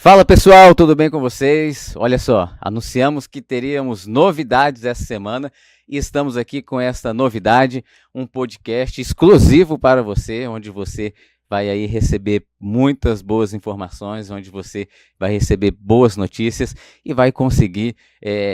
Fala pessoal, tudo bem com vocês? Olha só, anunciamos que teríamos novidades essa semana e estamos aqui com esta novidade, um podcast exclusivo para você, onde você vai aí receber muitas boas informações, onde você vai receber boas notícias e vai conseguir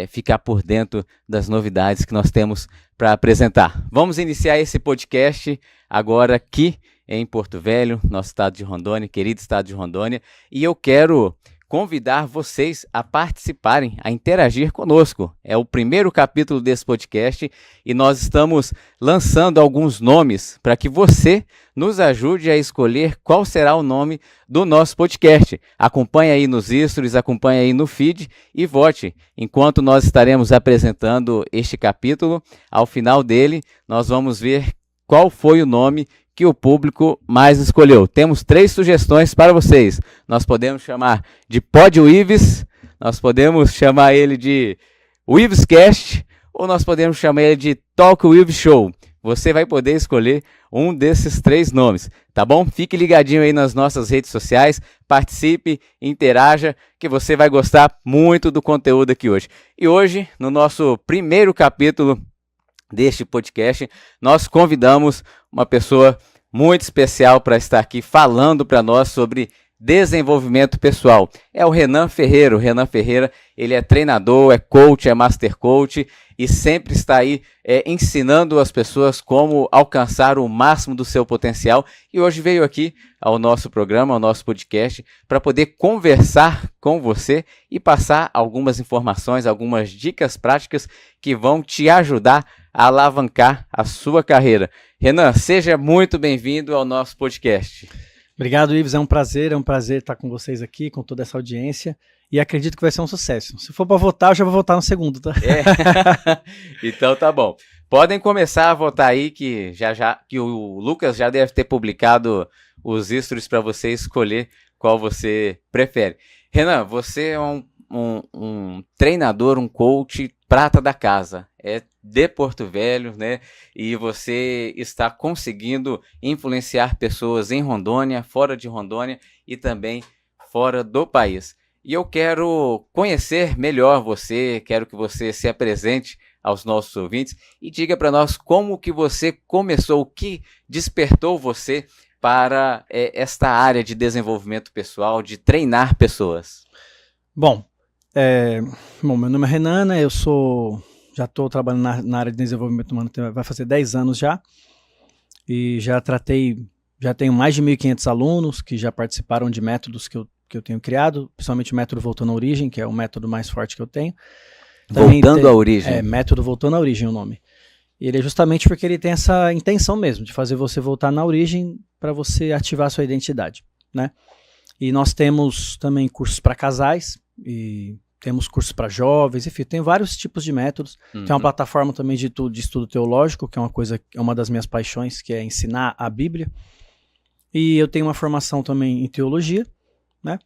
ficar por dentro das novidades que nós temos para apresentar. Vamos iniciar esse podcast agora aqui em Porto Velho, nosso estado de Rondônia, querido estado de Rondônia, e eu quero convidar vocês a participarem, a interagir conosco. É o primeiro capítulo desse podcast e nós estamos lançando alguns nomes para que você nos ajude a escolher qual será o nome do nosso podcast. Acompanhe aí nos stories, acompanhe aí no feed e vote. Enquanto nós estaremos apresentando este capítulo, ao final dele nós vamos ver qual foi o nome que o público mais escolheu. Temos 3 sugestões para vocês. Nós podemos chamar de Pod Wives, nós podemos chamar ele de Wivescast ou nós podemos chamar ele de Talk With Show. Você vai poder escolher um desses 3 nomes, tá bom? Fique ligadinho aí nas nossas redes sociais, participe, interaja, que você vai gostar muito do conteúdo aqui hoje. E hoje, no nosso primeiro capítulo deste podcast, nós convidamos uma pessoa muito especial para estar aqui falando para nós sobre desenvolvimento pessoal. É o Renan Ferreira. O Renan Ferreira, ele é treinador, é coach, é master coach e sempre está aí ensinando as pessoas como alcançar o máximo do seu potencial. E hoje veio aqui ao nosso programa, ao nosso podcast, para poder conversar com você e passar algumas informações, algumas dicas práticas que vão te ajudar a alavancar a sua carreira. Renan, seja muito bem-vindo ao nosso podcast. Obrigado, Ives. É um prazer estar com vocês aqui, com toda essa audiência, e acredito que vai ser um sucesso. Se for para votar, eu já vou votar no segundo, tá? Então tá bom. Podem começar a votar aí, que que o Lucas já deve ter publicado os stories para você escolher qual você prefere. Renan, você é um treinador, um coach prata da casa, é de Porto Velho, né? E você está conseguindo influenciar pessoas em Rondônia, fora de Rondônia e também fora do país. E eu quero conhecer melhor você, quero que você se apresente aos nossos ouvintes e diga para nós como que você começou, o que despertou você para esta área de desenvolvimento pessoal, de treinar pessoas. Bom, meu nome é Renan, né? Já estou trabalhando na área de desenvolvimento humano, vai fazer 10 anos já, e já tenho mais de 1.500 alunos que já participaram de métodos que eu tenho criado, principalmente o método Voltando à Origem, que é o método mais forte que eu tenho. Voltando à Origem. Método Voltando à Origem é o nome. Ele é justamente porque ele tem essa intenção mesmo, de fazer você voltar na origem para você ativar a sua identidade, né? E nós temos também cursos para casais, e temos cursos para jovens, enfim, tem vários tipos de métodos. Tem uma plataforma também de estudo teológico, que é uma das minhas paixões, que é ensinar a Bíblia. E eu tenho uma formação também em teologia, né?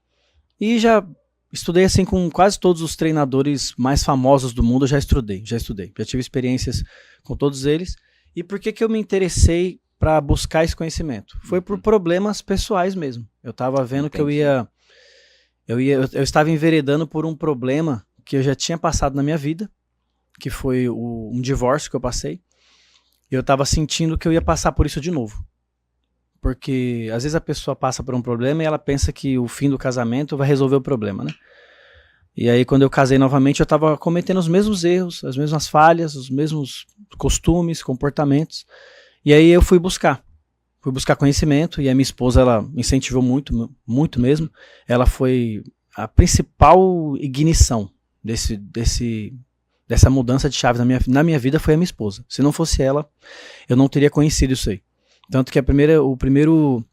E já estudei assim com quase todos os treinadores mais famosos do mundo, eu já estudei. Já tive experiências com todos eles. E por que eu me interessei para buscar esse conhecimento? Foi por problemas pessoais mesmo. Eu estava vendo que eu estava enveredando por um problema que eu já tinha passado na minha vida, que foi um divórcio que eu passei. E eu estava sentindo que eu ia passar por isso de novo. Porque às vezes a pessoa passa por um problema e ela pensa que o fim do casamento vai resolver o problema, né? E aí quando eu casei novamente eu estava cometendo os mesmos erros, as mesmas falhas, os mesmos costumes, comportamentos. E aí eu fui buscar conhecimento, e a minha esposa, ela me incentivou muito, muito mesmo. Ela foi a principal ignição dessa mudança de chave na minha vida, foi a minha esposa. Se não fosse ela, eu não teria conhecido isso aí. Tanto que o primeiro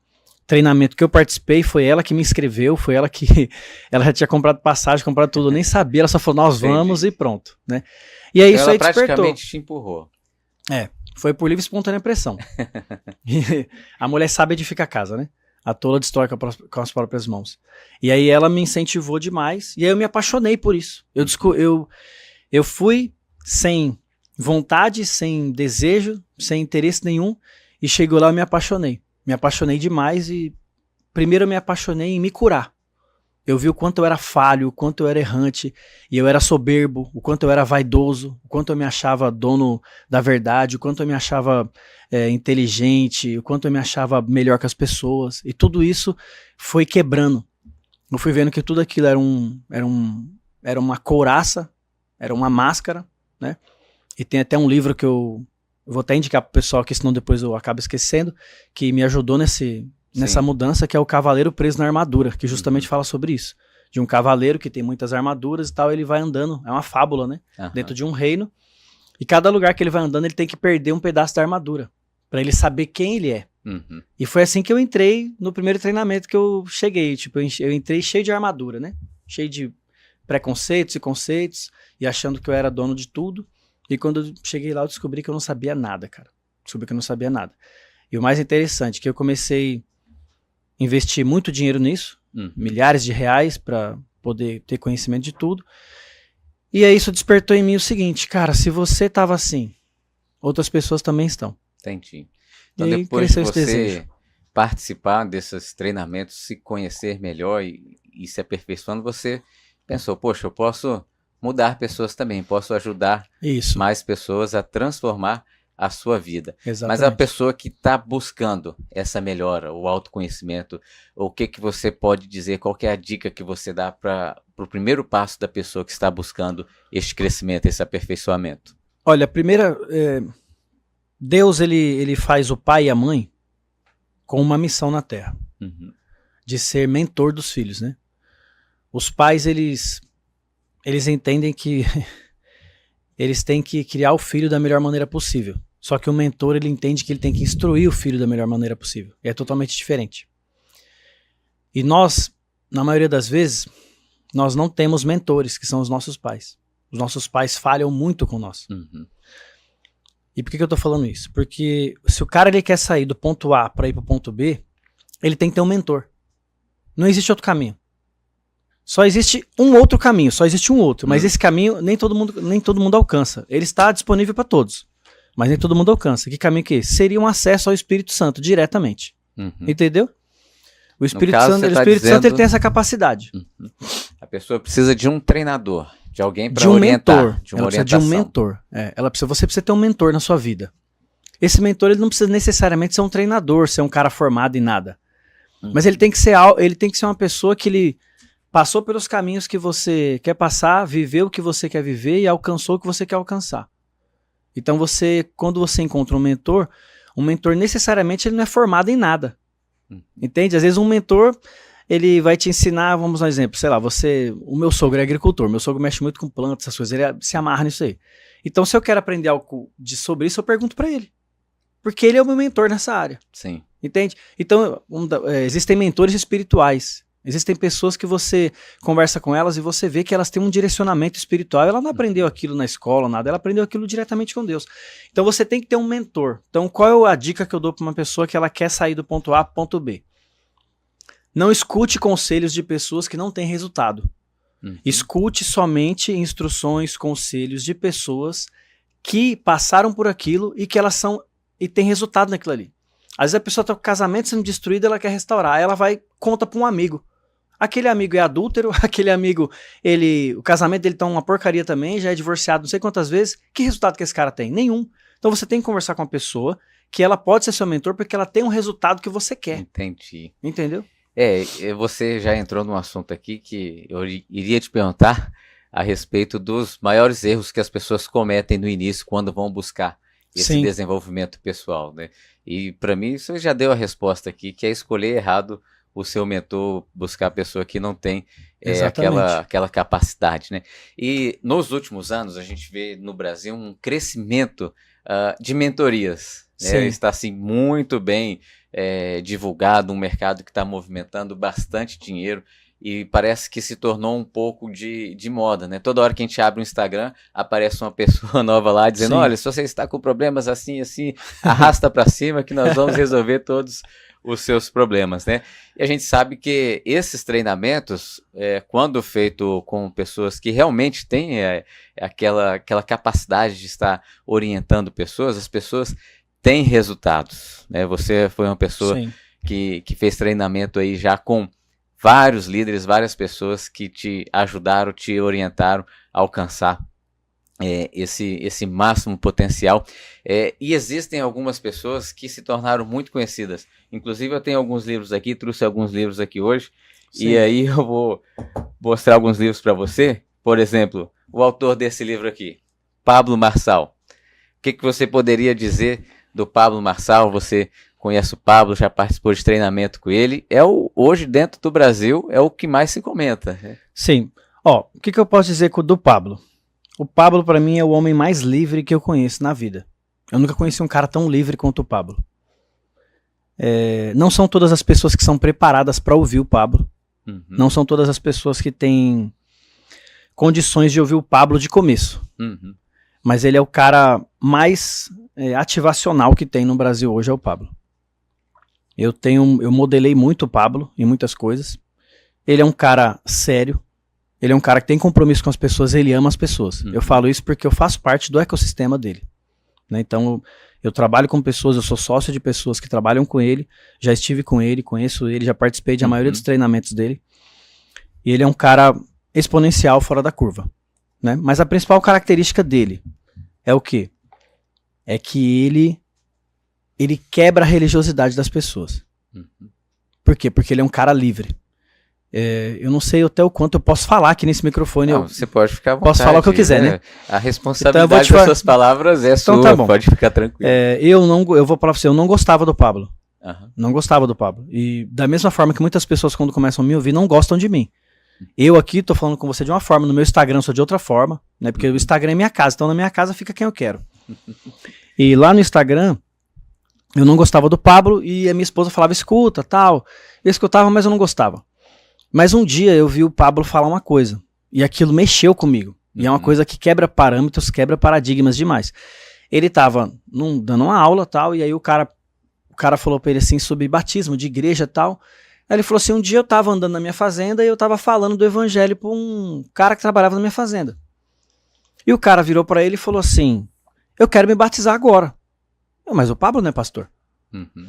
treinamento que eu participei foi ela que me inscreveu, foi ela que ela já tinha comprado passagem, comprado tudo, eu nem sabia, ela só falou, nós vamos e pronto, né? E aí isso aí despertou. Ela praticamente te empurrou. Foi por livre e espontânea pressão. A mulher sabe edificar a casa, né? A tola destrói com as próprias mãos. E aí ela me incentivou demais, e aí eu me apaixonei por isso. Eu fui sem vontade, sem desejo, sem interesse nenhum, e chegou lá e me apaixonei. Me apaixonei demais, e primeiro eu me apaixonei em me curar. Eu vi o quanto eu era falho, o quanto eu era errante, e eu era soberbo, o quanto eu era vaidoso, o quanto eu me achava dono da verdade, o quanto eu me achava inteligente, o quanto eu me achava melhor que as pessoas. E tudo isso foi quebrando. Eu fui vendo que tudo aquilo era uma couraça, era uma máscara, né? E tem até um livro que eu vou até indicar pro pessoal, que senão depois eu acabo esquecendo, que me ajudou nessa mudança, que é o Cavaleiro Preso na Armadura, que justamente fala sobre isso. De um cavaleiro que tem muitas armaduras e tal, ele vai andando, é uma fábula, né? Dentro de um reino, e cada lugar que ele vai andando, ele tem que perder um pedaço da armadura, pra ele saber quem ele é. E foi assim que eu entrei no primeiro treinamento que eu cheguei, tipo, eu entrei cheio de armadura, né? Cheio de preconceitos e conceitos, e achando que eu era dono de tudo, e quando eu cheguei lá, eu descobri que eu não sabia nada, cara. Descobri que eu não sabia nada. E o mais interessante, que eu comecei investir muito dinheiro nisso, milhares de reais para poder ter conhecimento de tudo. E aí isso despertou em mim o seguinte, cara, se você tava assim, outras pessoas também estão. Entendi. Então E depois de cresceu esse você desejo. participar desses treinamentos, se conhecer melhor e se aperfeiçoando, você pensou, poxa, eu posso mudar pessoas também, posso ajudar Isso, mais pessoas a transformar a sua vida. Mas a exatamente. pessoa que está buscando essa melhora, o autoconhecimento, o que que você pode dizer, qual que é a dica que você dá para o primeiro passo da pessoa que está buscando este crescimento, esse aperfeiçoamento? Olha, a primeira, Deus ele faz o pai e a mãe com uma missão na Terra, de ser mentor dos filhos, né? Os pais, eles entendem que eles têm que criar o filho da melhor maneira possível. Só que o mentor, ele entende que ele tem que instruir o filho da melhor maneira possível. E é totalmente diferente. E nós, na maioria das vezes, nós não temos mentores, que são os nossos pais. Os nossos pais falham muito com nós. E por que eu tô falando isso? Porque se o cara ele quer sair do ponto A para ir pro ponto B, ele tem que ter um mentor. Não existe outro caminho. Só existe um outro caminho, só existe um outro. Mas esse caminho nem todo mundo alcança. Ele está disponível para todos, mas nem todo mundo alcança. Que caminho que é esse? Seria um acesso ao Espírito Santo diretamente. Entendeu? O Espírito Santo, ele tem essa capacidade. A pessoa precisa de um treinador, de alguém para de um orientar, mentor. de uma Ela orientação. precisa de um mentor. Você precisa ter um mentor na sua vida. Esse mentor, ele não precisa necessariamente ser um treinador, ser um cara formado em nada. Mas ele tem que ser uma pessoa que ele passou pelos caminhos que você quer passar, viveu o que você quer viver e alcançou o que você quer alcançar. Então quando você encontra um mentor necessariamente ele não é formado em nada. Entende? Às vezes um mentor, ele vai te ensinar, vamos dar um exemplo, sei lá, o meu sogro é agricultor, meu sogro mexe muito com plantas, essas coisas, ele se amarra nisso aí. Então se eu quero aprender algo sobre isso, eu pergunto pra ele. Porque ele é o meu mentor nessa área. Sim. Entende? Então, existem mentores espirituais. Existem pessoas que você conversa com elas e você vê que elas têm um direcionamento espiritual. Ela não aprendeu aquilo na escola, nada. Ela aprendeu aquilo diretamente com Deus. Então você tem que ter um mentor. Então qual é a dica que eu dou para uma pessoa que ela quer sair do ponto A para o ponto B? Não escute conselhos de pessoas que não têm resultado. Escute somente instruções, conselhos de pessoas que passaram por aquilo e que elas são e têm resultado naquilo ali. Às vezes a pessoa está com o casamento sendo destruído, ela quer restaurar. Aí ela vai conta para um amigo. Aquele amigo é adúltero, aquele amigo, o casamento dele tá uma porcaria também, já é divorciado não sei quantas vezes. Que resultado que esse cara tem? Nenhum. Então você tem que conversar com uma pessoa que ela pode ser seu mentor porque ela tem um resultado que você quer. Entendi. Entendeu? Você já entrou num assunto aqui que eu iria te perguntar a respeito dos maiores erros que as pessoas cometem no início quando vão buscar esse desenvolvimento pessoal, né? E para mim você já deu a resposta aqui, que é escolher errado o seu mentor, buscar a pessoa que não tem aquela capacidade, né? E nos últimos anos a gente vê no Brasil um crescimento de mentorias, né? Está assim muito bem divulgado, um mercado que está movimentando bastante dinheiro e parece que se tornou um pouco de moda, né? Toda hora que a gente abre o Instagram, aparece uma pessoa nova lá dizendo, olha, se você está com problemas assim, arrasta para cima que nós vamos resolver todos os seus problemas, né? E a gente sabe que esses treinamentos, quando feito com pessoas que realmente têm aquela capacidade de estar orientando pessoas, as pessoas têm resultados, né? Você foi uma pessoa que fez treinamento aí já com vários líderes, várias pessoas que te ajudaram, te orientaram a alcançar esse máximo potencial. E existem algumas pessoas que se tornaram muito conhecidas. Inclusive eu tenho alguns livros aqui, trouxe alguns livros aqui hoje. Sim. E aí eu vou mostrar alguns livros para você. Por exemplo, o autor desse livro aqui, Pablo Marçal. O que você poderia dizer do Pablo Marçal? Você conhece o Pablo, já participou de treinamento com ele. Hoje, dentro do Brasil, é o que mais se comenta. Sim. O que eu posso dizer do Pablo? O Pablo, para mim, é o homem mais livre que eu conheço na vida. Eu nunca conheci um cara tão livre quanto o Pablo. Não são todas as pessoas que são preparadas para ouvir o Pablo. Uhum. Não são todas as pessoas que têm condições de ouvir o Pablo de começo. Uhum. Mas ele é o cara mais ativacional que tem no Brasil hoje, é o Pablo. Eu modelei muito o Pablo em muitas coisas. Ele é um cara sério. Ele é um cara que tem compromisso com as pessoas, ele ama as pessoas. Uhum. Eu falo isso porque eu faço parte do ecossistema dele. Né? Então, eu trabalho com pessoas, eu sou sócio de pessoas que trabalham com ele, já estive com ele, conheço ele, já participei da maioria dos treinamentos dele. E ele é um cara exponencial, fora da curva. Né? Mas a principal característica dele é o quê? É que ele quebra a religiosidade das pessoas. Uhum. Por quê? Porque ele é um cara livre. Eu não sei até o quanto eu posso falar aqui nesse microfone. Não, você pode ficar à vontade. Posso falar o que eu quiser, né? A responsabilidade das suas palavras é sua, tá bom. Pode ficar tranquilo. Eu vou falar pra você, eu não gostava do Pablo. Uhum. Não gostava do Pablo. E da mesma forma que muitas pessoas, quando começam a me ouvir, não gostam de mim. Eu aqui tô falando com você de uma forma, no meu Instagram eu sou de outra forma, né? Porque o Instagram é minha casa, então na minha casa fica quem eu quero. E lá no Instagram, eu não gostava do Pablo e a minha esposa falava, escuta, tal. Eu escutava, mas eu não gostava. Mas um dia eu vi o Pablo falar uma coisa, e aquilo mexeu comigo. E é uma coisa que quebra parâmetros, quebra paradigmas demais. Ele tava dando uma aula tal, e aí o cara falou pra ele assim sobre batismo de igreja e tal. Aí ele falou assim, um dia eu tava andando na minha fazenda e eu tava falando do evangelho pra um cara que trabalhava na minha fazenda. E o cara virou pra ele e falou assim, eu quero me batizar agora. Mas o Pablo não é pastor. Uhum.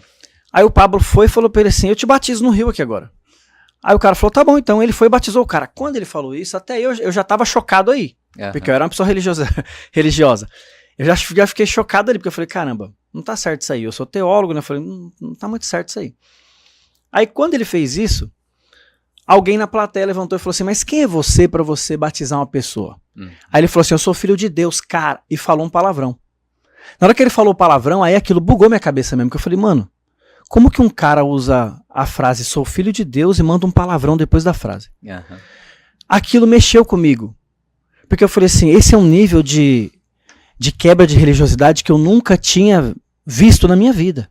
Aí o Pablo foi e falou pra ele assim, eu te batizo no rio aqui agora. Aí o cara falou, tá bom, então ele foi e batizou o cara. Quando ele falou isso, até eu já tava chocado aí. Uhum. Porque eu era uma pessoa religiosa. Eu já fiquei chocado ali, porque eu falei, caramba, não tá certo isso aí. Eu sou teólogo, né? Eu falei, não tá muito certo isso aí. Aí quando ele fez isso, alguém na plateia levantou e falou assim, mas quem é você pra você batizar uma pessoa? Aí ele falou assim, eu sou filho de Deus, cara, e falou um palavrão. Na hora que ele falou palavrão, aí aquilo bugou minha cabeça mesmo, que eu falei, mano, como que um cara usa a frase sou filho de Deus e manda um palavrão depois da frase? Uhum. Aquilo mexeu comigo. Porque eu falei assim, esse é um nível de quebra de religiosidade que eu nunca tinha visto na minha vida.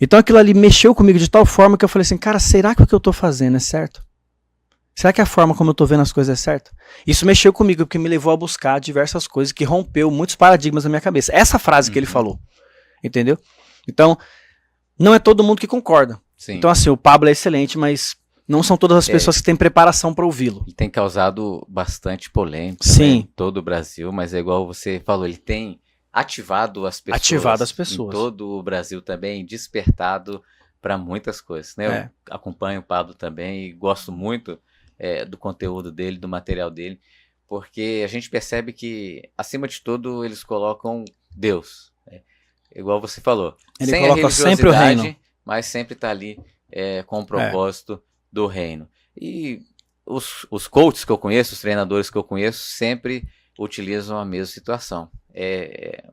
Então aquilo ali mexeu comigo de tal forma que eu falei assim, cara, será que o que eu tô fazendo é certo? Será que a forma como eu tô vendo as coisas é certa? Isso mexeu comigo, porque me levou a buscar diversas coisas que rompeu muitos paradigmas na minha cabeça. Essa frase que ele falou, entendeu? Então, não é todo mundo que concorda. Sim. Então assim, o Pablo é excelente, mas não são todas as pessoas que têm preparação para ouvi-lo. Ele tem causado bastante polêmica, sim, né, em todo o Brasil, mas é igual você falou, ele tem ativado as pessoas. Em todo o Brasil também, despertado para muitas coisas, né? Eu acompanho o Pablo também e gosto muito do conteúdo dele, do material dele, porque a gente percebe que, acima de tudo, eles colocam Deus, né? Igual você falou, ele sem coloca a sempre o reino, mas sempre está ali com o propósito do reino. E os coaches que eu conheço, os treinadores que eu conheço, sempre utilizam a mesma situação. É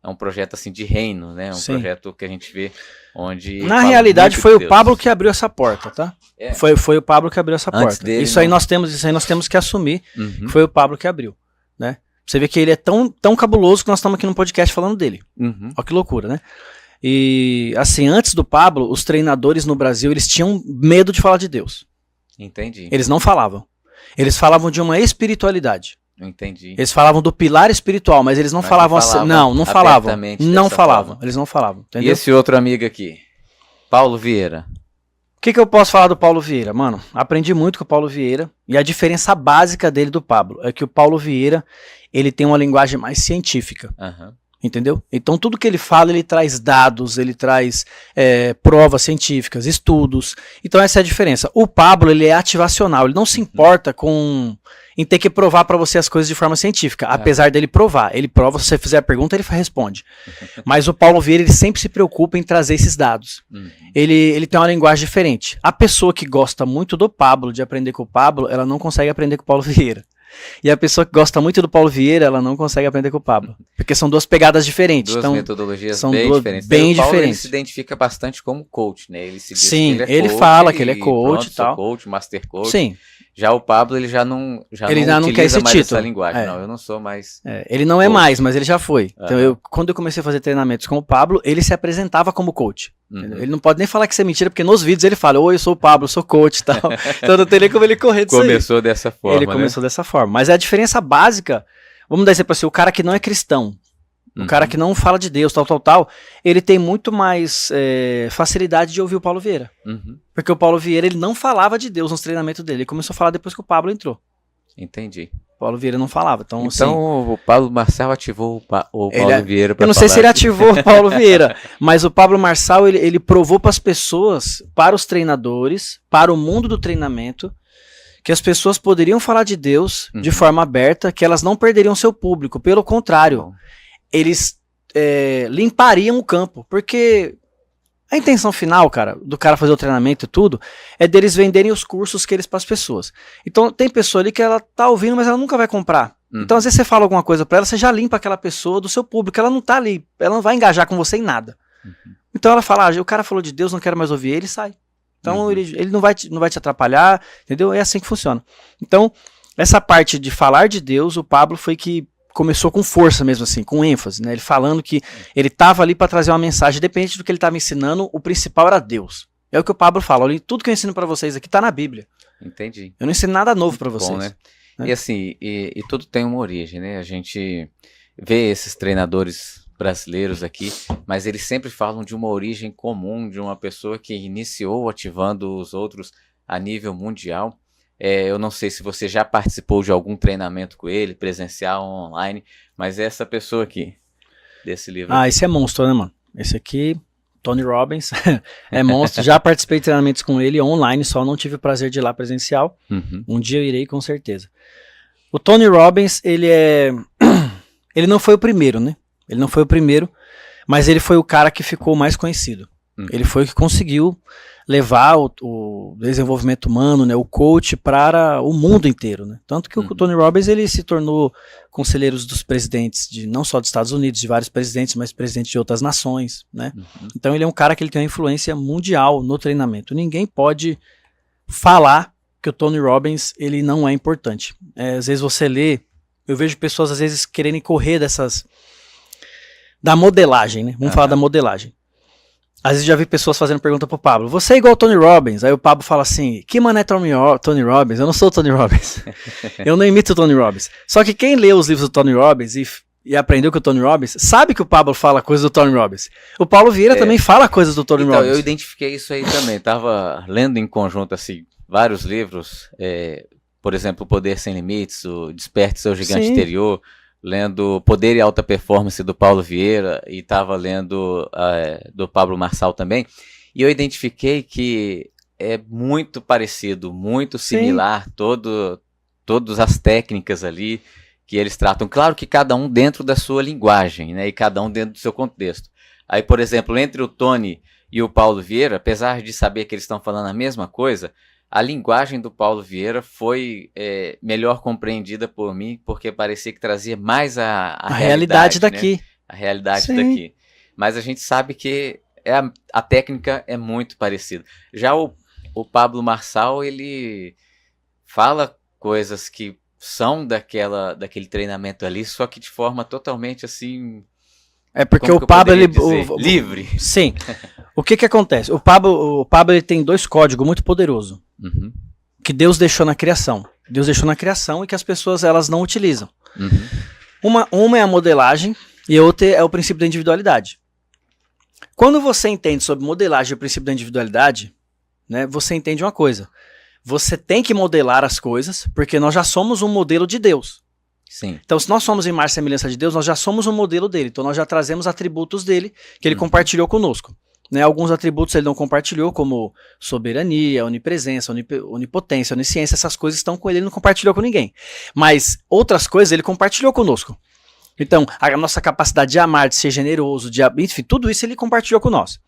um projeto assim de reino, né? Um projeto que a gente vê onde... Na realidade foi o Pablo que abriu essa porta, tá? Foi o Pablo que abriu essa porta. Dele, isso aí nós temos que assumir, que foi o Pablo que abriu, né? Você vê que ele é tão cabuloso que nós estamos aqui no podcast falando dele. Olha que loucura, né? E assim, antes do Pablo, os treinadores no Brasil, eles tinham medo de falar de Deus. Entendi. Eles não falavam. Eles falavam de uma espiritualidade. Entendi. Eles falavam do pilar espiritual, mas eles não falavam assim. Não falavam. Não falavam. Eles não falavam. Entendeu? E esse outro amigo aqui, Paulo Vieira. O que eu posso falar do Paulo Vieira? Mano, aprendi muito com o Paulo Vieira. E a diferença básica dele do Pablo é que o Paulo Vieira, ele tem uma linguagem mais científica. Entendeu? Então tudo que ele fala, ele traz dados, ele traz provas científicas, estudos. Então essa é a diferença. O Pablo, ele é ativacional, ele não se importa em ter que provar para você as coisas de forma científica, apesar dele provar. Ele prova, se você fizer a pergunta, ele responde. Mas o Paulo Vieira, ele sempre se preocupa em trazer esses dados. Ele tem uma linguagem diferente. A pessoa que gosta muito do Pablo, de aprender com o Pablo, ela não consegue aprender com o Paulo Vieira. E a pessoa que gosta muito do Paulo Vieira, ela não consegue aprender com o Pablo. Porque são duas pegadas diferentes. Duas então, metodologias são bem diferentes. Bem o Paulo, diferentes. Ele se identifica bastante como coach, né? Ele se diz Sim, que ele coach, fala que ele é coach e tal. Sou coach, master coach. Sim. Já o Pablo, ele já não não quer esse mais título. essa linguagem. Não, eu não sou mais... ele não é coach. mais, mas ele já foi. Então, quando eu comecei a fazer treinamentos com o Pablo, ele se apresentava como coach. Ele não pode nem falar que isso é mentira, porque nos vídeos ele fala, oi, eu sou o Pablo, eu sou coach e tal. Então não tem nem como ele correr disso Começou dessa forma, Ele começou dessa forma. Mas a diferença básica, vamos dar exemplo assim, o cara que não é cristão, o cara que não fala de Deus, tal, ele tem muito mais facilidade de ouvir o Paulo Vieira. Porque o Paulo Vieira, ele não falava de Deus nos treinamentos dele. Ele começou a falar depois que o Pablo entrou. Entendi. O Paulo Vieira não falava. Então assim, o Pablo Marçal ativou o Paulo Vieira para falar. Eu não sei se ele ativou o Paulo Vieira, mas o Pablo Marçal, ele provou para as pessoas, para os treinadores, para o mundo do treinamento, que as pessoas poderiam falar de Deus de forma aberta, que elas não perderiam seu público. Pelo contrário, eles limpariam o campo, porque a intenção final, cara, do cara fazer o treinamento e tudo, é deles venderem os cursos que eles para as pessoas. Então tem pessoa ali que ela tá ouvindo, mas ela nunca vai comprar. Então às vezes você fala alguma coisa para ela, você já limpa aquela pessoa do seu público, ela não tá ali, ela não vai engajar com você em nada. Então ela fala, o cara falou de Deus, não quero mais ouvir ele, sai. Então ele não vai te atrapalhar, entendeu? É assim que funciona. Então, essa parte de falar de Deus, o Pablo foi que começou com força mesmo assim, com ênfase, né? Ele falando que ele estava ali para trazer uma mensagem, independente do que ele estava ensinando, o principal era Deus. É o que o Pablo fala, olha, tudo que eu ensino para vocês aqui está na Bíblia. Entendi. Eu não ensino nada novo para vocês. Bom, né? E assim, e tudo tem uma origem, né? A gente vê esses treinadores brasileiros aqui, mas eles sempre falam de uma origem comum, de uma pessoa que iniciou ativando os outros a nível mundial. Eu não sei se você já participou de algum treinamento com ele, presencial ou online, mas é essa pessoa aqui, desse livro. Ah, esse é monstro, né, mano? Esse aqui, Tony Robbins, é monstro. Já participei de treinamentos com ele online, só não tive o prazer de ir lá presencial. Um dia eu irei, com certeza. O Tony Robbins, ele não foi o primeiro, né? Ele não foi o primeiro, mas ele foi o cara que ficou mais conhecido. Ele foi o que conseguiu levar o desenvolvimento humano, né, o coach para o mundo inteiro, né? Tanto que o Tony Robbins, ele se tornou conselheiro dos presidentes, não só dos Estados Unidos, de vários presidentes, mas presidentes de outras nações, né? Então ele é um cara que ele tem uma influência mundial no treinamento. Ninguém pode falar que o Tony Robbins, ele não é importante. Às vezes você lê, eu vejo pessoas às vezes querendo correr da modelagem, né? Vamos falar da modelagem. Às vezes já vi pessoas fazendo pergunta pro Pablo, você é igual ao Tony Robbins? Aí o Pablo fala assim, que mané Tony Robbins? Eu não sou o Tony Robbins. Eu não imito o Tony Robbins. Só que quem lê os livros do Tony Robbins e aprendeu com o Tony Robbins, sabe que o Pablo fala coisas do Tony Robbins. O Paulo Vieira também fala coisas do Tony Robbins. Eu identifiquei isso aí também. Tava lendo em conjunto, assim, vários livros, por exemplo, O Poder Sem Limites, o Desperte Seu Gigante Interior, lendo Poder e Alta Performance do Paulo Vieira e estava lendo do Pablo Marçal também, e eu identifiquei que é muito parecido, muito similar, todas as técnicas ali que eles tratam. Claro que cada um dentro da sua linguagem, né, e cada um dentro do seu contexto. Aí, por exemplo, entre o Tony e o Paulo Vieira, apesar de saber que eles estão falando a mesma coisa, a linguagem do Paulo Vieira foi melhor compreendida por mim, porque parecia que trazia mais a realidade daqui. Né? A realidade daqui. Mas a gente sabe que a técnica é muito parecida. Já o Pablo Marçal, ele fala coisas que são daquele treinamento ali, só que de forma totalmente assim... É porque o Pablo, livre. Sim. O que acontece? O Pablo ele tem 2 códigos muito poderosos. Que Deus deixou na criação. Deus deixou na criação e que as pessoas elas não utilizam. Uma é a modelagem e a outra é o princípio da individualidade. Quando você entende sobre modelagem e o princípio da individualidade, né, você entende uma coisa. Você tem que modelar as coisas porque nós já somos um modelo de Deus. Sim. Então, se nós somos imagem e semelhança de Deus, nós já somos um modelo dele. Então, nós já trazemos atributos dele que ele compartilhou conosco. Né? Alguns atributos ele não compartilhou, como soberania, onipresença, onipotência, onisciência. Essas coisas estão com ele, ele não compartilhou com ninguém. Mas outras coisas ele compartilhou conosco. Então, a nossa capacidade de amar, de ser generoso, enfim, tudo isso ele compartilhou com nós.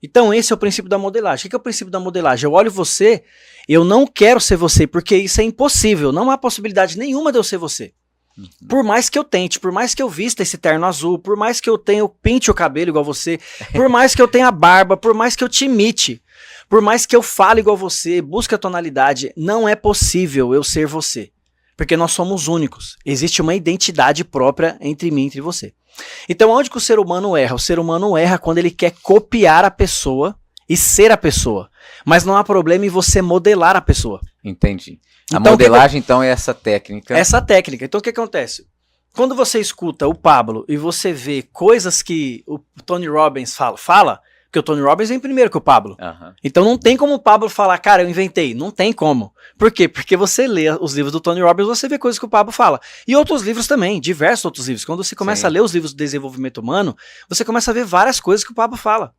Então, esse é o princípio da modelagem. O que é o princípio da modelagem? Eu olho você, eu não quero ser você, porque isso é impossível. Não há possibilidade nenhuma de eu ser você. Por mais que eu tente, por mais que eu vista esse terno azul, por mais que eu pinte o cabelo igual você, por mais que eu tenha barba, por mais que eu te imite, por mais que eu fale igual você, busque a tonalidade, não é possível eu ser você. Porque nós somos únicos. Existe uma identidade própria entre mim e entre você. Então, onde que o ser humano erra? O ser humano erra quando ele quer copiar a pessoa e ser a pessoa. Mas não há problema em você modelar a pessoa. Entendi. A Então, modelagem, então, é essa técnica. Essa técnica. Então, o que acontece? Quando você escuta o Pablo e você vê coisas que o Tony Robbins fala, porque o Tony Robbins vem primeiro que o Pablo. Então, não tem como o Pablo falar, cara, eu inventei. Não tem como. Por quê? Porque você lê os livros do Tony Robbins, você vê coisas que o Pablo fala. E outros livros também, diversos outros livros. Quando você começa a ler os livros do desenvolvimento humano, você começa a ver várias coisas que o Pablo fala.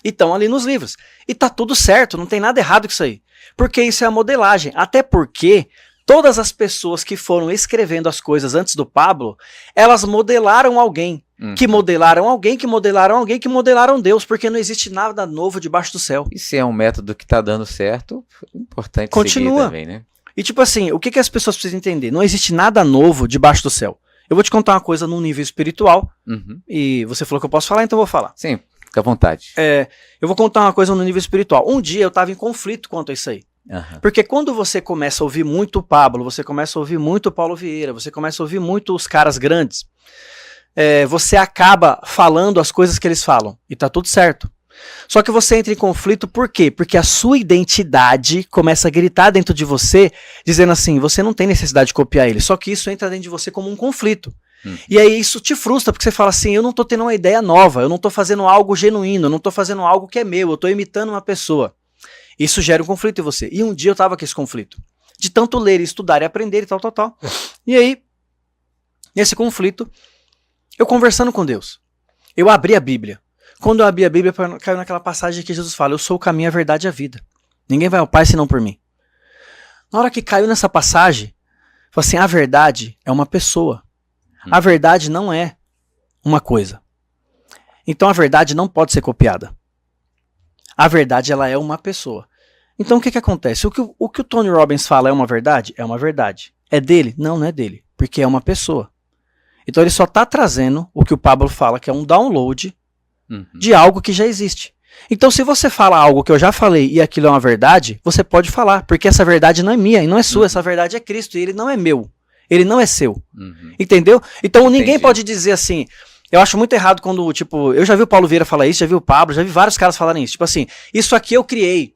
E estão ali nos livros. E tá tudo certo, não tem nada errado com isso aí. Porque isso é a modelagem. Até porque todas as pessoas que foram escrevendo as coisas antes do Pablo, elas modelaram alguém. Que modelaram alguém, que modelaram alguém, que modelaram Deus. Porque não existe nada novo debaixo do céu. E se é um método que tá dando certo, é importante continua. Seguir também, né? E tipo assim, o que as pessoas precisam entender? Não existe nada novo debaixo do céu. Eu vou te contar uma coisa num nível espiritual. E você falou que eu posso falar, então eu vou falar. Sim. Fica à vontade. Eu vou contar uma coisa no nível espiritual. Um dia eu estava em conflito quanto a isso aí. Porque quando você começa a ouvir muito o Pablo, você começa a ouvir muito o Paulo Vieira, você começa a ouvir muito os caras grandes, você acaba falando as coisas que eles falam. E tá tudo certo. Só que você entra em conflito por quê? Porque a sua identidade começa a gritar dentro de você, dizendo assim, você não tem necessidade de copiar ele. Só que isso entra dentro de você como um conflito. E aí isso te frustra, porque você fala assim, eu não tô tendo uma ideia nova, eu não tô fazendo algo genuíno, eu não tô fazendo algo que é meu, eu tô imitando uma pessoa. Isso gera um conflito em você. E um dia eu tava com esse conflito. De tanto ler, estudar e aprender e tal. E aí, nesse conflito, eu conversando com Deus, eu abri a Bíblia. Quando eu abri a Bíblia, caiu naquela passagem que Jesus fala, eu sou o caminho, a verdade e a vida. Ninguém vai ao Pai senão por mim. Na hora que caiu nessa passagem, eu falei assim, a verdade é uma pessoa. A verdade não é uma coisa. Então a verdade não pode ser copiada. A verdade, ela é uma pessoa. Então o que acontece? O que o Tony Robbins fala é uma verdade? É uma verdade. É dele? Não, não é dele. Porque é uma pessoa. Então ele só está trazendo o que o Pablo fala, que é um download de algo que já existe. Então se você fala algo que eu já falei e aquilo é uma verdade, você pode falar. Porque essa verdade não é minha e não é sua. Essa verdade é Cristo e ele não é meu. Ele não é seu. Entendeu? Então ninguém pode dizer assim. Eu acho muito errado quando, tipo, eu já vi o Paulo Vieira falar isso, já vi o Pablo, já vi vários caras falarem isso. Tipo assim, isso aqui eu criei.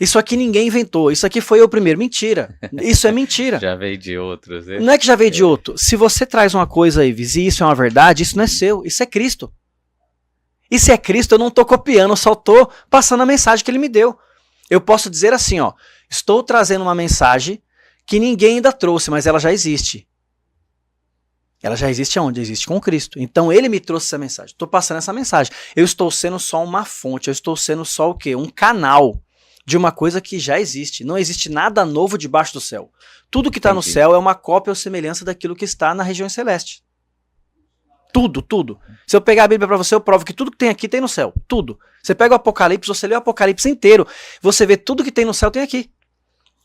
Isso aqui ninguém inventou. Isso aqui foi eu primeiro. Mentira. Isso é mentira. Já veio de outros. Né? Não é que já veio de outro. Se você traz uma coisa aí, e isso é uma verdade, isso não é seu. Isso é Cristo. E se é Cristo, eu não tô copiando, eu só tô passando a mensagem que ele me deu. Eu posso dizer assim, ó, estou trazendo uma mensagem que ninguém ainda trouxe, mas ela já existe. Ela já existe aonde? Existe com Cristo. Então ele me trouxe essa mensagem. Estou passando essa mensagem. Eu estou sendo só uma fonte. Eu estou sendo só o quê? Um canal de uma coisa que já existe. Não existe nada novo debaixo do céu. Tudo que está no céu é uma cópia ou semelhança daquilo que está na região celeste. Tudo, tudo. Se eu pegar a Bíblia para você, eu provo que tudo que tem aqui tem no céu. Tudo. Você pega o Apocalipse, você lê o Apocalipse inteiro. Você vê tudo que tem no céu tem aqui.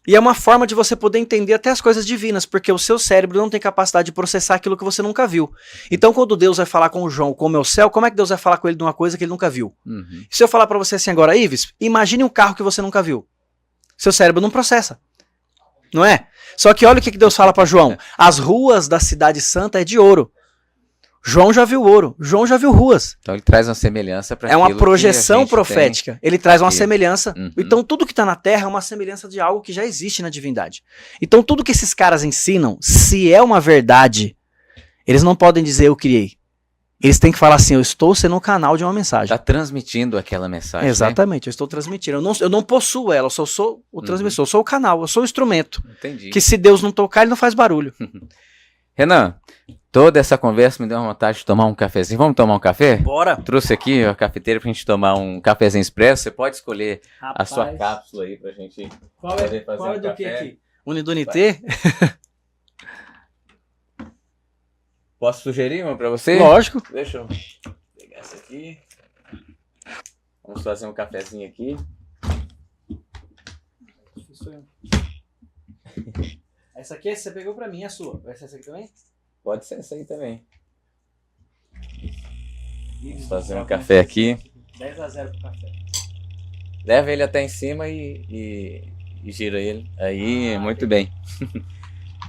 E é uma forma de você poder entender até as coisas divinas, porque o seu cérebro não tem capacidade de processar aquilo que você nunca viu. Então, quando Deus vai falar com o João, como é o céu, como é que Deus vai falar com ele de uma coisa que ele nunca viu? Se eu falar pra você assim agora, Ives, imagine um carro que você nunca viu. Seu cérebro não processa. Não é? Só que olha o que Deus fala pra João. As ruas da cidade santa é de ouro. João já viu ouro, João já viu ruas. Então ele traz uma semelhança para é uma projeção profética. Ele traz uma aqui. Semelhança. Então tudo que está na Terra é uma semelhança de algo que já existe na divindade. Então tudo que esses caras ensinam, se é uma verdade, eles não podem dizer eu criei. Eles têm que falar assim, eu estou sendo um canal de uma mensagem. Está transmitindo aquela mensagem. Exatamente, né? Eu estou transmitindo. Eu não possuo ela, eu só sou o transmissor, eu sou o canal, eu sou o instrumento. Entendi. Que se Deus não tocar, ele não faz barulho. Renan, toda essa conversa me deu uma vontade de tomar um cafezinho. Vamos tomar um café? Bora! Trouxe aqui a cafeteira pra gente tomar um cafezinho expresso. Você pode escolher a sua Rapaz, cápsula aí pra gente Qual poder é, fazer qual é um do que café. aqui? Unidunité? Posso sugerir uma pra você? Lógico. Deixa eu pegar essa aqui. Vamos fazer um cafezinho aqui. Essa aqui você pegou pra mim, é sua. Vai ser essa aqui também? Pode ser essa aí também. Vamos fazer um café aqui. 10-0 pro café. Leva ele até em cima e gira ele. Aí, muito bem.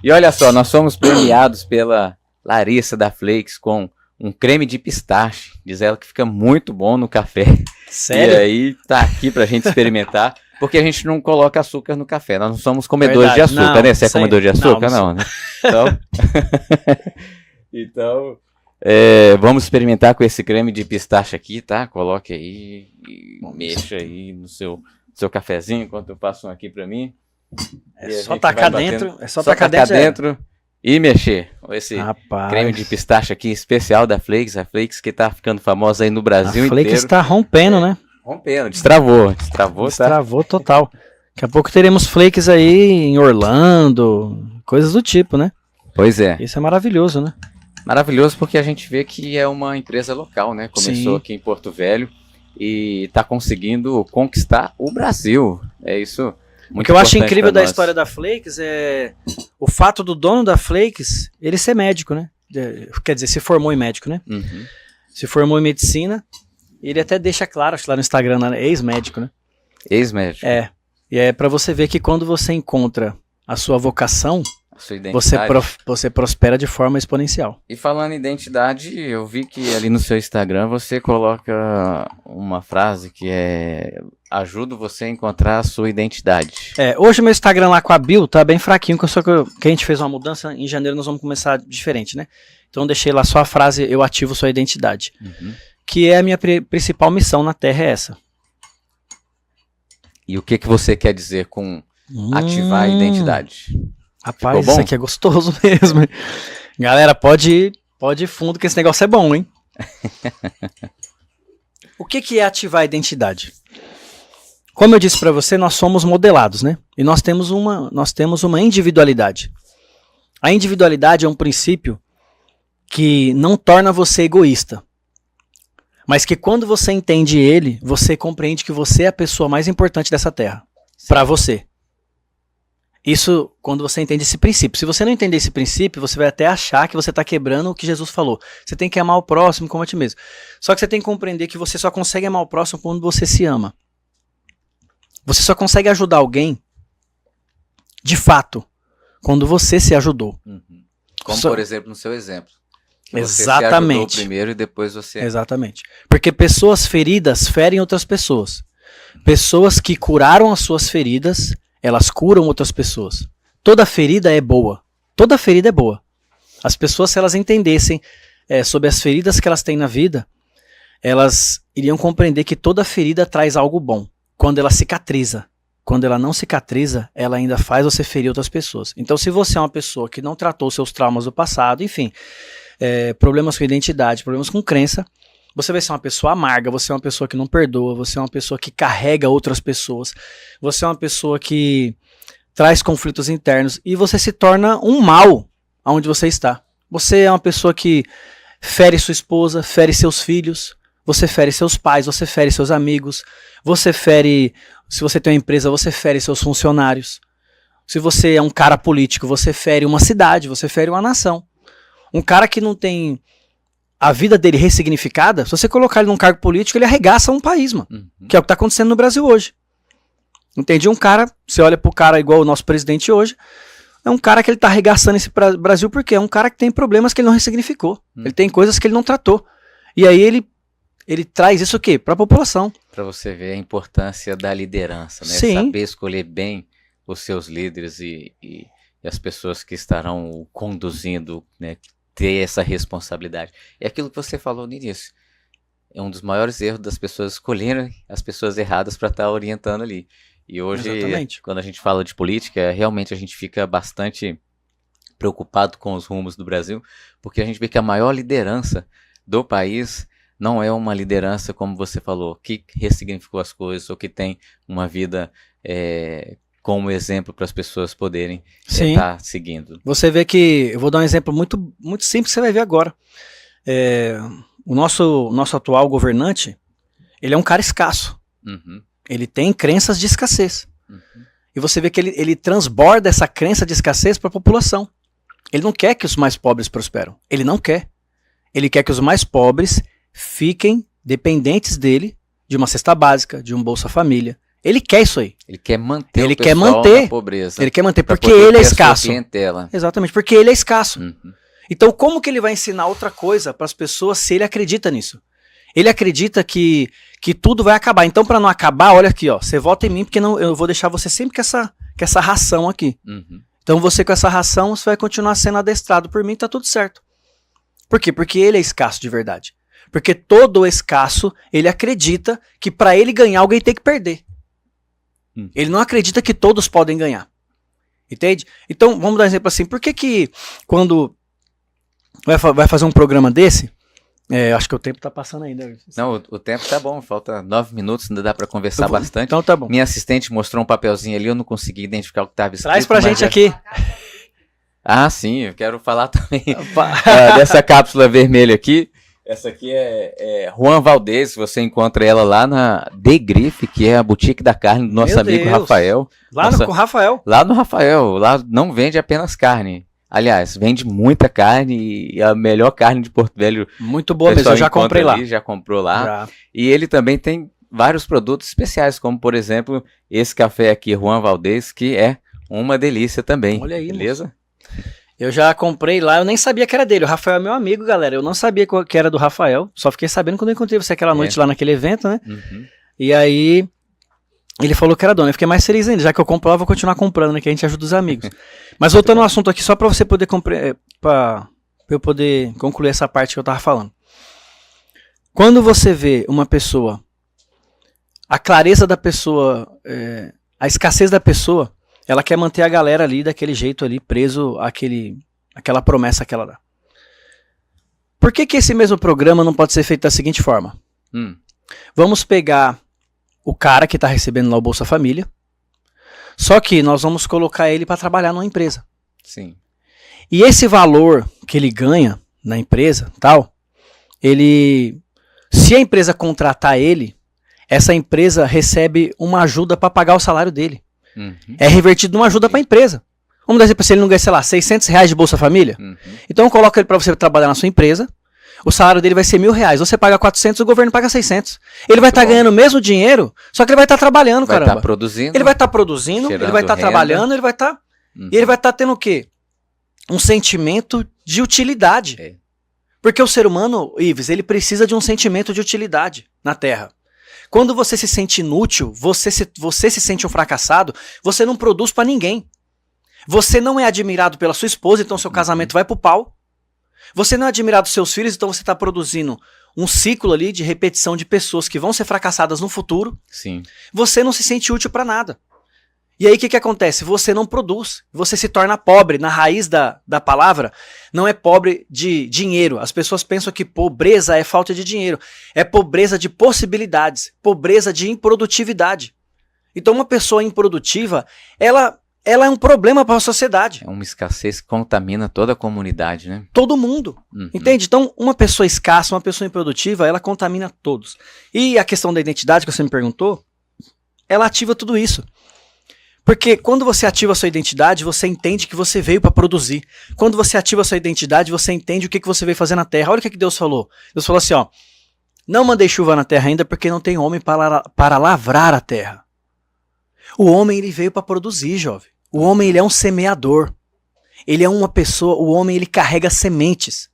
E olha só, nós fomos premiados pela Larissa da Flakes com um creme de pistache. Diz ela que fica muito bom no café. Sério? E aí tá aqui pra gente experimentar. Porque a gente não coloca açúcar no café. Nós não somos comedores Verdade. de açúcar, Não, né? Você é sei. comedor de açúcar? Não, Não, né? Então, vamos experimentar com esse creme de pistache aqui, tá? Coloque aí e mexa aí no seu cafezinho, enquanto eu passo um aqui pra mim. É E a só gente tacar vai dentro. batendo. É só tacar dentro. dentro e mexer. Esse Rapaz. creme de pistache aqui especial da Flakes. A Flakes que tá ficando famosa aí no Brasil A Flakes inteiro. está rompendo, né? Rompendo, destravou, tá? Destravou total. Daqui a pouco teremos Flakes aí em Orlando, coisas do tipo, né? Pois é. Isso é maravilhoso, né? Maravilhoso porque a gente vê que é uma empresa local, né? Começou Sim. aqui em Porto Velho e está conseguindo conquistar o Brasil. É isso. O que eu acho incrível da história da Flakes é o fato do dono da Flakes, ele ser médico, né? Quer dizer, se formou em médico, né? Uhum. Se formou em medicina. Ele até deixa claro, acho que lá no Instagram, né? Ex-médico, né? Ex-médico. É. E é pra você ver que quando você encontra a sua vocação, A sua identidade. você prospera de forma exponencial. E falando em identidade, eu vi que ali no seu Instagram você coloca uma frase que é: ajudo você a encontrar a sua identidade. Hoje meu Instagram lá com a Bill tá bem fraquinho, que a gente fez uma mudança, em janeiro nós vamos começar diferente, né? Então eu deixei lá só a frase, eu ativo sua identidade. Uhum. Que é a minha principal missão na Terra é essa. E o que você quer dizer com ativar a identidade? Rapaz, Ficou bom? isso aqui é gostoso mesmo. Hein? Galera, pode ir fundo que esse negócio é bom, hein? O que é ativar a identidade? Como eu disse pra você, nós somos modelados, né? E nós temos uma individualidade. A individualidade é um princípio que não torna você egoísta. Mas que quando você entende ele, você compreende que você é a pessoa mais importante dessa terra. Pra você. Isso, quando você entende esse princípio. Se você não entender esse princípio, você vai até achar que você está quebrando o que Jesus falou. Você tem que amar o próximo como a ti mesmo. Só que você tem que compreender que você só consegue amar o próximo quando você se ama. Você só consegue ajudar alguém, de fato, quando você se ajudou. Uhum. Como, por exemplo, no seu exemplo. Que Exatamente. Você se ajudou primeiro e depois você... Exatamente. Porque pessoas feridas ferem outras pessoas. Pessoas que curaram as suas feridas, elas curam outras pessoas. Toda ferida é boa. Toda ferida é boa. As pessoas, se elas entendessem sobre as feridas que elas têm na vida, elas iriam compreender que toda ferida traz algo bom. Quando ela cicatriza. Quando ela não cicatriza, ela ainda faz você ferir outras pessoas. Então, se você é uma pessoa que não tratou seus traumas do passado, enfim, problemas com identidade, problemas com crença, você vai ser uma pessoa amarga, você é uma pessoa que não perdoa, você é uma pessoa que carrega outras pessoas, você é uma pessoa que traz conflitos internos e você se torna um mal onde você está. Você é uma pessoa que fere sua esposa, fere seus filhos, você fere seus pais, você fere seus amigos, você fere, se você tem uma empresa, você fere seus funcionários. Se você é um cara político, você fere uma cidade, você fere uma nação. Um cara que não tem a vida dele ressignificada, se você colocar ele num cargo político, ele arregaça um país, mano. Uhum. Que é o que tá acontecendo no Brasil hoje. Entendi? Um cara, você olha pro cara igual o nosso presidente hoje, é um cara que ele tá arregaçando esse Brasil porque é um cara que tem problemas que ele não ressignificou. Ele tem coisas que ele não tratou. E aí ele traz isso o quê? Pra população. Para você ver a importância da liderança, né? Sim. Saber escolher bem os seus líderes e as pessoas que estarão o conduzindo, né? Ter essa responsabilidade. É aquilo que você falou no início. É um dos maiores erros das pessoas escolherem as pessoas erradas para estar orientando ali. E hoje, Exatamente. quando a gente fala de política, realmente a gente fica bastante preocupado com os rumos do Brasil, porque a gente vê que a maior liderança do país não é uma liderança, como você falou, que ressignificou as coisas ou que tem uma vida como exemplo para as pessoas poderem estar seguindo. Você vê que, eu vou dar um exemplo muito, muito simples que você vai ver agora. O nosso atual governante, ele é um cara escasso. Uhum. Ele tem crenças de escassez. Uhum. E você vê que ele transborda essa crença de escassez para a população. Ele não quer que os mais pobres prosperam. Ele não quer. Ele quer que os mais pobres fiquem dependentes dele, de uma cesta básica, de um Bolsa Família. Ele quer isso aí. Ele quer manter ele o pessoal na pobreza. Ele quer manter, porque ele é escasso. Exatamente, porque ele é escasso. Uhum. Então como que ele vai ensinar outra coisa para as pessoas se ele acredita nisso? Ele acredita que tudo vai acabar. Então, para não acabar, olha aqui, ó, você vota em mim porque eu vou deixar você sempre com essa ração aqui. Uhum. Então, você com essa ração, você vai continuar sendo adestrado por mim, tá tudo certo. Por quê? Porque ele é escasso de verdade. Porque todo escasso, ele acredita que para ele ganhar, alguém tem que perder. Ele não acredita que todos podem ganhar. Entende? Então, vamos dar um exemplo assim. Por que quando vai fazer um programa desse, acho que o tempo tá passando ainda. Não, o tempo tá bom, falta 9 minutos, ainda dá pra conversar bastante. Então tá bom. Minha assistente mostrou um papelzinho ali, eu não consegui identificar o que estava escrito. Traz pra gente aqui. Ah, sim, eu quero falar também dessa cápsula vermelha aqui. Essa aqui é Juan Valdez, você encontra ela lá na The Grife, que é a boutique da carne do nosso amigo Rafael. Com o Rafael? Lá no Rafael, lá não vende apenas carne. Aliás, vende muita carne e a melhor carne de Porto Velho. Muito boa mesmo, eu já comprei lá. Já comprou lá. E ele também tem vários produtos especiais, como por exemplo, esse café aqui, Juan Valdez, que é uma delícia também. Olha aí, beleza? Eu já comprei lá, eu nem sabia que era dele. O Rafael é meu amigo, galera. Eu não sabia que era do Rafael. Só fiquei sabendo quando eu encontrei você aquela noite lá naquele evento, né? Uhum. E aí, ele falou que era dono. Eu fiquei mais feliz ainda. Já que eu compro lá, eu vou continuar comprando, né? Que a gente ajuda os amigos. Mas voltando ao assunto aqui, só pra você poder pra eu poder concluir essa parte que eu tava falando. Quando você vê uma pessoa, a clareza da pessoa, a escassez da pessoa, ela quer manter a galera ali daquele jeito ali, preso àquela promessa que ela dá. Por que esse mesmo programa não pode ser feito da seguinte forma? Vamos pegar o cara que está recebendo lá o Bolsa Família, só que nós vamos colocar ele para trabalhar numa empresa. Sim. E esse valor que ele ganha na empresa, se a empresa contratar ele, essa empresa recebe uma ajuda para pagar o salário dele. Uhum. É revertido numa ajuda para a empresa. Vamos dizer se ele não ganha, sei lá, R$600 de Bolsa Família. Uhum. Então coloca ele para você trabalhar na sua empresa. O salário dele vai ser R$1.000. Você paga 400, o governo paga 600. Ele vai estar ganhando o mesmo dinheiro, só que ele vai estar trabalhando, caramba. Vai estar produzindo. Ele vai estar produzindo, ele vai estar trabalhando, ele vai estar... E ele vai estar tendo o quê? Um sentimento de utilidade. Porque o ser humano, Ives, ele precisa de um sentimento de utilidade na Terra. Quando você se sente inútil, você se sente um fracassado, você não produz pra ninguém. Você não é admirado pela sua esposa, então seu casamento vai pro pau. Você não é admirado dos seus filhos, então você está produzindo um ciclo ali de repetição de pessoas que vão ser fracassadas no futuro. Sim. Você não se sente útil pra nada. E aí o que acontece? Você não produz, você se torna pobre. Na raiz da palavra, não é pobre de dinheiro. As pessoas pensam que pobreza é falta de dinheiro. É pobreza de possibilidades, pobreza de improdutividade. Então uma pessoa improdutiva, ela é um problema para a sociedade. É uma escassez que contamina toda a comunidade, né? Todo mundo, entende? Então uma pessoa escassa, uma pessoa improdutiva, ela contamina todos. E a questão da identidade que você me perguntou, ela ativa tudo isso. Porque quando você ativa a sua identidade, você entende que você veio para produzir. Quando você ativa a sua identidade, você entende o que você veio fazer na terra. Olha o que Deus falou. Deus falou assim, ó, não mandei chuva na terra ainda porque não tem homem para lavrar a terra. O homem, ele veio para produzir, jovem. O homem, ele é um semeador. Ele é uma pessoa, o homem, ele carrega sementes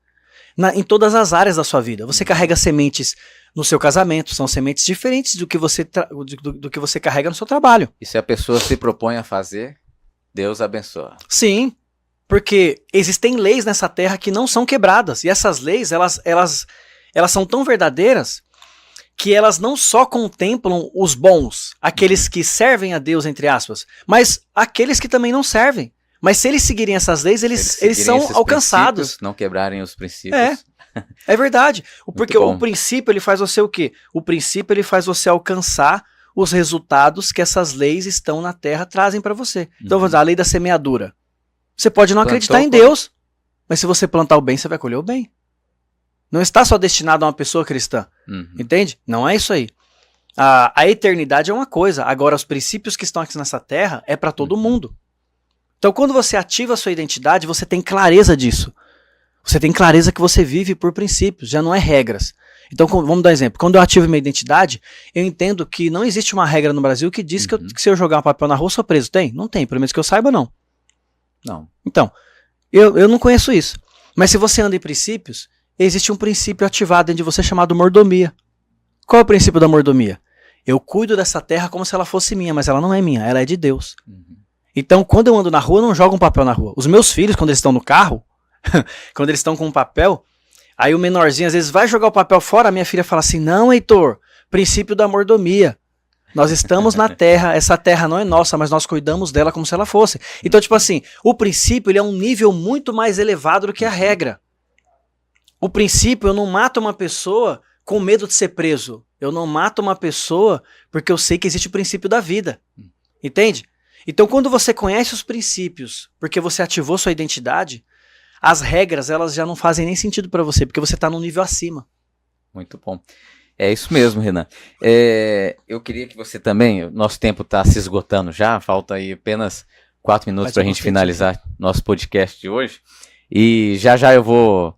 em todas as áreas da sua vida. Você carrega sementes no seu casamento, são sementes diferentes do que você carrega no seu trabalho. E se a pessoa se propõe a fazer, Deus abençoa. Sim, porque existem leis nessa terra que não são quebradas. E essas leis, elas são tão verdadeiras que elas não só contemplam os bons, aqueles que servem a Deus, entre aspas, mas aqueles que também não servem. Mas se eles seguirem essas leis, eles são alcançados. Não quebrarem os princípios. É verdade. Porque o princípio, ele faz você o quê? O princípio, ele faz você alcançar os resultados que essas leis estão na Terra trazem para você. Então, vamos dizer, a lei da semeadura. Você pode não acreditar em Deus, mas se você plantar o bem, você vai colher o bem. Não está só destinado a uma pessoa cristã. Entende? Não é isso aí. A eternidade é uma coisa. Agora, os princípios que estão aqui nessa Terra é para todo mundo. Então, quando você ativa a sua identidade, você tem clareza disso. Você tem clareza que você vive por princípios, já não é regras. Então, vamos dar um exemplo. Quando eu ativo minha identidade, eu entendo que não existe uma regra no Brasil que diz que se eu jogar um papel na rua, eu sou preso. Tem? Não tem. Pelo menos que eu saiba, não. Não. Então, eu não conheço isso. Mas se você anda em princípios, existe um princípio ativado dentro de você chamado mordomia. Qual é o princípio da mordomia? Eu cuido dessa terra como se ela fosse minha, mas ela não é minha, ela é de Deus. Então, quando eu ando na rua, eu não jogo um papel na rua. Os meus filhos, quando eles estão no carro, quando eles estão com um papel, aí o menorzinho às vezes vai jogar o papel fora, a minha filha fala assim, não, Heitor, princípio da mordomia. Nós estamos na terra, essa terra não é nossa, mas nós cuidamos dela como se ela fosse. Então, tipo assim, o princípio ele é um nível muito mais elevado do que a regra. O princípio, eu não mato uma pessoa com medo de ser preso. Eu não mato uma pessoa porque eu sei que existe o princípio da vida. Entende? Então, quando você conhece os princípios, porque você ativou sua identidade, as regras elas já não fazem nem sentido para você, porque você está num nível acima. Muito bom. É isso mesmo, Renan. Eu queria que você também, nosso tempo está se esgotando já, falta aí apenas 4 minutos para a gente finalizar nosso podcast de hoje. E já eu vou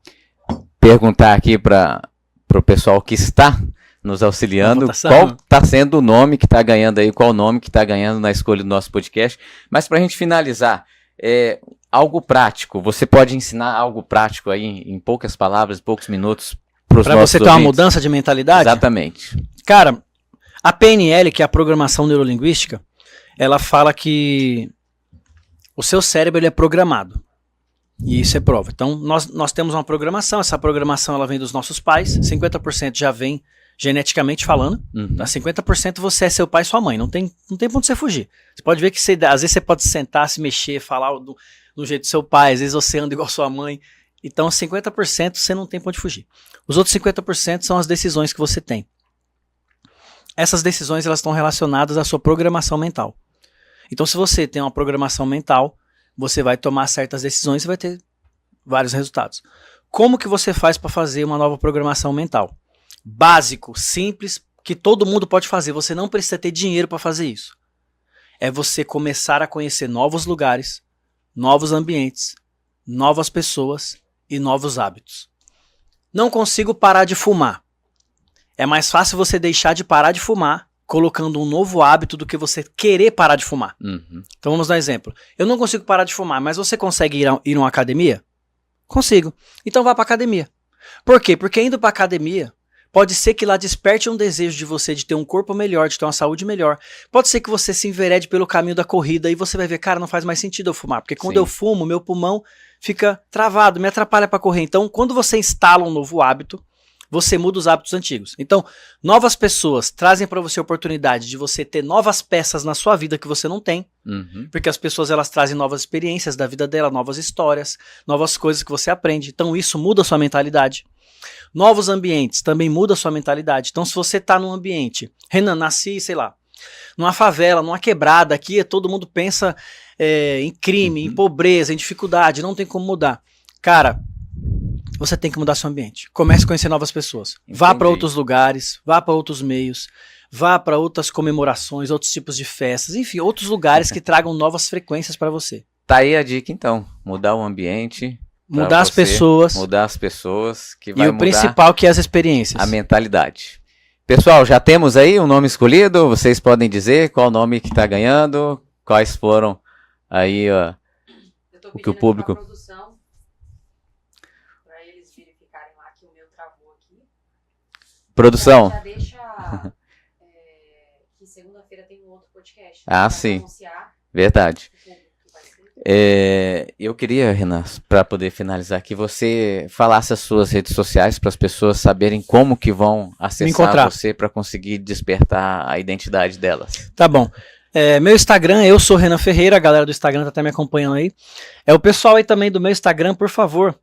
perguntar aqui para o pessoal que está nos auxiliando qual está sendo o nome que está ganhando aí, qual o nome que está ganhando na escolha do nosso podcast. Mas para a gente finalizar, algo prático, você pode ensinar algo prático aí em poucas palavras, em poucos minutos para os nossos ouvintes? Para você ter uma mudança de mentalidade? Exatamente. Cara, a PNL, que é a Programação Neurolinguística, ela fala que o seu cérebro ele é programado. E isso é prova. Então, nós temos uma programação, essa programação ela vem dos nossos pais, 50% já vem geneticamente falando, 50% você é seu pai e sua mãe, não tem pra onde você fugir. Você pode ver que às vezes você pode sentar, se mexer, falar do jeito do seu pai, às vezes você anda igual sua mãe. Então, 50% você não tem pra onde fugir. Os outros 50% são as decisões que você tem. Essas decisões elas estão relacionadas à sua programação mental. Então, se você tem uma programação mental, você vai tomar certas decisões e vai ter vários resultados. Como que você faz para fazer uma nova programação mental? Básico, simples, que todo mundo pode fazer. Você não precisa ter dinheiro para fazer isso. É você começar a conhecer novos lugares, novos ambientes, novas pessoas e novos hábitos. Não consigo parar de fumar. É mais fácil você deixar de parar de fumar colocando um novo hábito do que você querer parar de fumar. Então vamos dar um exemplo. Eu não consigo parar de fumar, mas você consegue ir a uma academia? Consigo. Então vá para academia. Por quê? Porque indo para academia, pode ser que lá desperte um desejo de você de ter um corpo melhor, de ter uma saúde melhor. Pode ser que você se enverede pelo caminho da corrida e você vai ver, cara, não faz mais sentido eu fumar. Porque quando eu fumo, meu pulmão fica travado, me atrapalha para correr. Então, quando você instala um novo hábito, você muda os hábitos antigos. Então, novas pessoas trazem para você a oportunidade de você ter novas peças na sua vida que você não tem. Porque as pessoas elas trazem novas experiências da vida dela, novas histórias, novas coisas que você aprende. Então, isso muda a sua mentalidade. Novos ambientes também muda a sua mentalidade. Então, se você está num ambiente, Renan, nasci, sei lá, numa favela, numa quebrada, aqui todo mundo pensa em crime, em pobreza, em dificuldade, não tem como mudar. Cara, você tem que mudar seu ambiente. Comece a conhecer novas pessoas. Entendi. Vá para outros lugares, vá para outros meios, vá para outras comemorações, outros tipos de festas, enfim, outros lugares que tragam novas frequências para você. Tá aí a dica então, mudar o ambiente, mudar as pessoas. Mudar as pessoas, que vai mudar. E o principal que é as experiências. A mentalidade. Pessoal, já temos aí um nome escolhido, vocês podem dizer qual nome que tá ganhando, quais foram aí o que o público... Produção. Já deixa que segunda-feira tem um outro podcast. Sim. Verdade. Eu queria, Renan, para poder finalizar aqui, você falasse as suas redes sociais para as pessoas saberem como que vão acessar você para conseguir despertar a identidade delas. Tá bom. Meu Instagram, eu sou Renan Ferreira, a galera do Instagram tá até me acompanhando aí. O pessoal aí também do meu Instagram, por favor,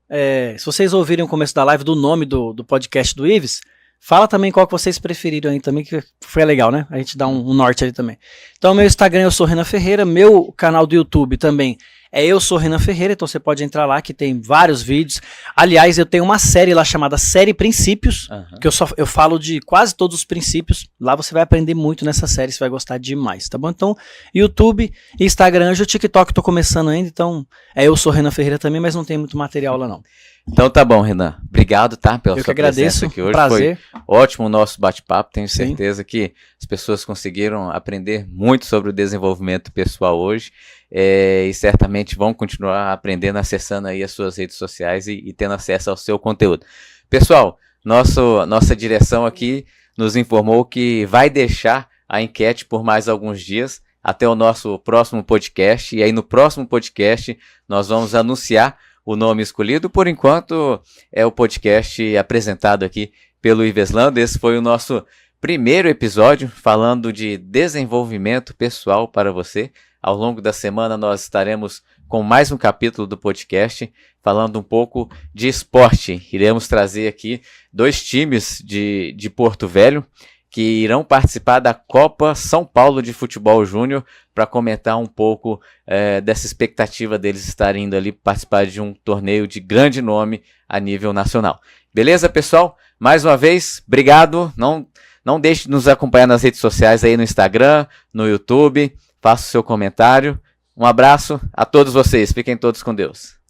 se vocês ouvirem o começo da live do nome do podcast do Ives, fala também qual que vocês preferiram aí também, que foi legal, né? A gente dá um norte ali também. Então, meu Instagram, eu sou Renan Ferreira, meu canal do YouTube também Eu Sou Renan Ferreira, então você pode entrar lá que tem vários vídeos. Aliás, eu tenho uma série lá chamada Série Princípios, que eu falo de quase todos os princípios. Lá você vai aprender muito nessa série, você vai gostar demais, tá bom? Então, YouTube, Instagram, o TikTok eu tô começando ainda, então Eu Sou Renan Ferreira também, mas não tem muito material lá não. Então tá bom, Renan. Obrigado, tá, pela eu sua que agradeço, presença aqui hoje. Prazer. Foi ótimo o nosso bate-papo. Tenho certeza que as pessoas conseguiram aprender muito sobre o desenvolvimento pessoal hoje. E certamente vão continuar aprendendo, acessando aí as suas redes sociais e tendo acesso ao seu conteúdo. Pessoal, nossa direção aqui nos informou que vai deixar a enquete por mais alguns dias até o nosso próximo podcast. E aí no próximo podcast nós vamos anunciar o nome escolhido. Por enquanto é o podcast apresentado aqui pelo Ives Lando. Esse foi o nosso primeiro episódio falando de desenvolvimento pessoal para você. Ao longo da semana nós estaremos com mais um capítulo do podcast falando um pouco de esporte. Iremos trazer aqui 2 times de Porto Velho que irão participar da Copa São Paulo de Futebol Júnior para comentar um pouco dessa expectativa deles estarem indo ali participar de um torneio de grande nome a nível nacional. Beleza, pessoal? Mais uma vez, obrigado. Não deixe de nos acompanhar nas redes sociais aí no Instagram, no YouTube. Faça o seu comentário. Um abraço a todos vocês. Fiquem todos com Deus.